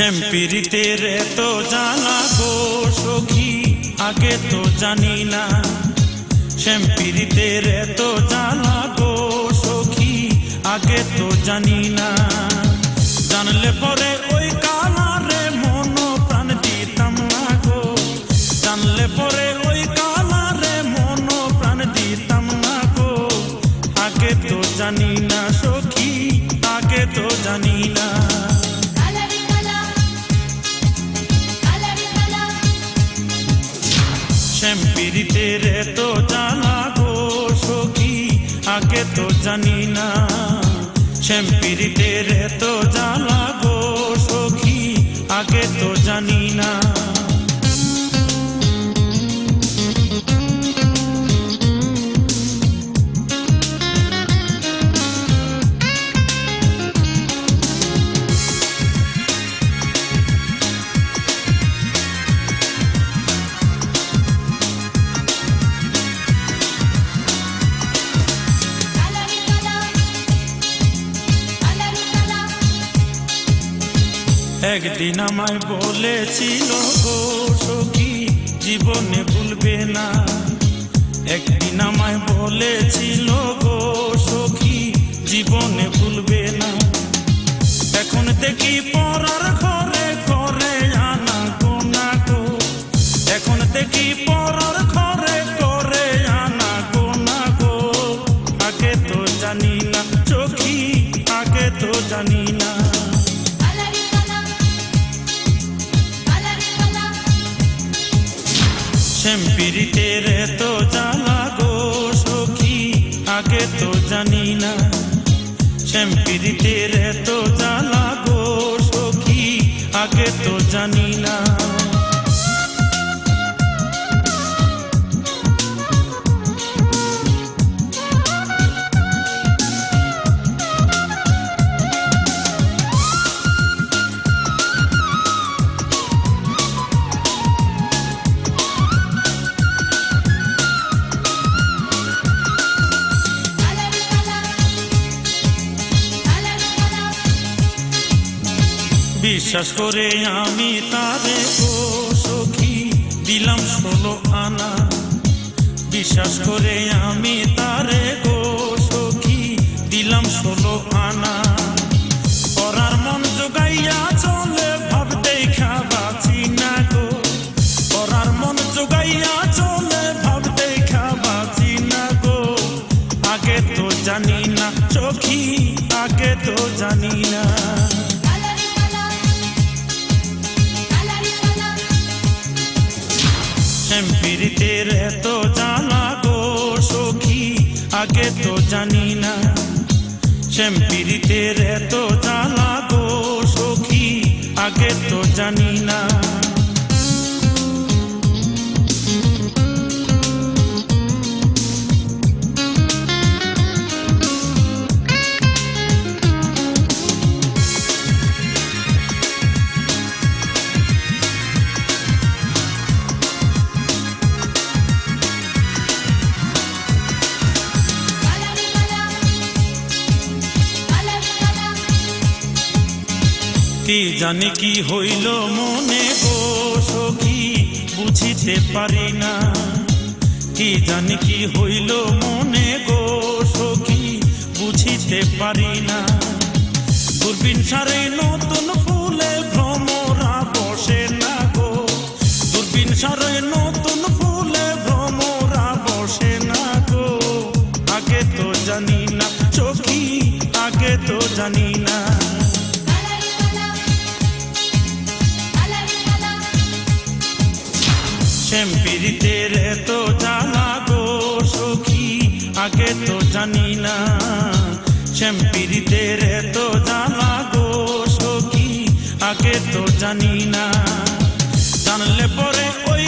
শ্যামপিরিতের এত জ্বালা গো সখী আগে তো জানি না। শ্যামপিরিতের এত জ্বালা গো সখী আগে তো জানি না। জানলে পরে ওই কালারে মন প্রাণ দিতাম না গো। জানলে পরে ওই কালারে মন প্রাণ দিতাম না গো। আগে তো জানি না সখী আগে তো জানি না। শ্যামপিরিতের এত জ্বালা গো সখী আগে তো জানি না। শ্যামপিরিতের এত জ্বালা গো সখী আগে তো জানি না। একদিন আমায় বলেছিল গো সখী জীবনে ভুলবে না। একদিন আমায় বলেছিল গো সখী জীবনে ভুলবে না। এখন দেখি পরার ঘরে ঘরে আনা গোনা গো। এখন দেখি পরার ঘরে ঘরে আনা গোনা গো। আগে তো জানি না সখী আগে তো জানি না। শ্যামপিরিতের এত জ্বালা গো সখী আগে তো জানি না। শ্যামপিরিতের এত জ্বালা গো সখী আগে তো জানি না। বিশ্বাস করে আমি তারে গো সখী দিলাম 16 আনা। বিশ্বাস করে আমি তারে গো সখী দিলাম 16 আনা। পরার মন জোগাইয়া চলে ভাব দেখা বাঁচি না গো। পরার মন জোগাইয়া চলে ভাব দেখা বাঁচি না গো। আগে তো জানি না সখী আগে তো জানি না। শ্যামপিরিতের এত জ্বালা গো সখী আগে তো জানি না। শ্যামপিরিতের এত জ্বালা গো সখী আগে তো জানি না। কি জানি কি হইল মনে গো সখী বুঝিতে পারি না। কি জানি কি হইল মনে গো সখী বুঝিতে পারি না। দূরবীন সারে নতুন ফুলে ভ্রমরা বসে না গো। দূরবীন সারে নতুন ফুলে ভ্রমরা বসে না গো। আগে তো জানি না সখী আগে তো জানি না। শ্যামপিরিতের এত জ্বালা গো সখী আগে তো জানি না। শ্যামপিরিতের এত জ্বালা গো সখী আগে তো জানি না। জানলে পরে ওই